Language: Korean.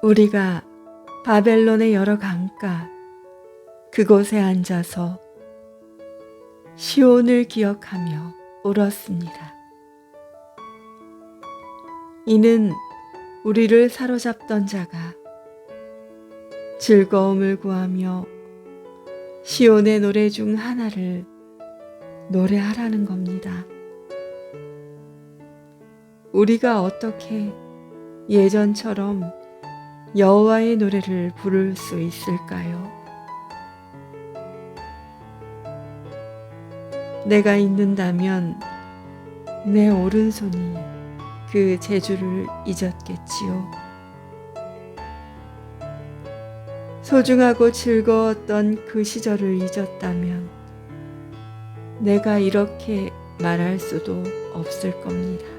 우리가 바벨론의 여러 강가 그곳에 앉아서 시온을 기억하며 울었습니다. 이는 우리를 사로잡던 자가 즐거움을 구하며 시온의 노래 중 하나를 노래하라는 겁니다. 우리가 어떻게 예전처럼 여호와의 노래를 부를 수 있을까요? 내가 잊는다면 내 오른손이 그 재주를 잊었겠지요. 소중하고 즐거웠던 그 시절을 잊었다면 내가 이렇게 말할 수도 없을 겁니다.